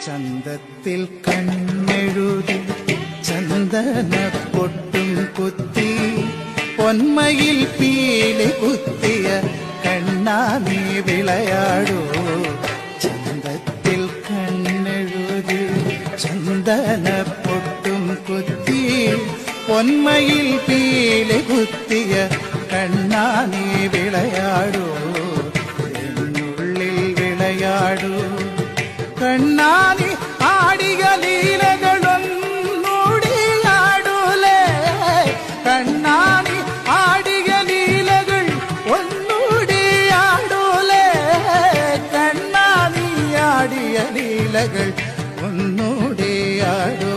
ചന്തത്തിൽ കണ്ണെഴുതി ചന്ദന പൊട്ടും കുത്തി പൊന്മയിൽ പീലി കുത്തിയ കണ്ണാ നീ വിളയാടൂ. ചന്തത്തിൽ കണ്ണെഴുതി ചന്ദന പൊട്ടും കുത്തി പൊന്മയിൽ പീലി കുത്തിയ കണ്ണാ നീ വിളയാടൂ. എന്നുള്ളിൽ വിളയാടൂ കണ്ണാനി ആടിയ ലീലകളൊന്നൂടിയാടൂലേ. കണ്ണാനി ആടിയ ലീലകൾ ഒന്നൂടിയാടൂലേ. കണ്ണാനി ആടിയ ലീലകൾ ഒന്നൂടിയാടൂ.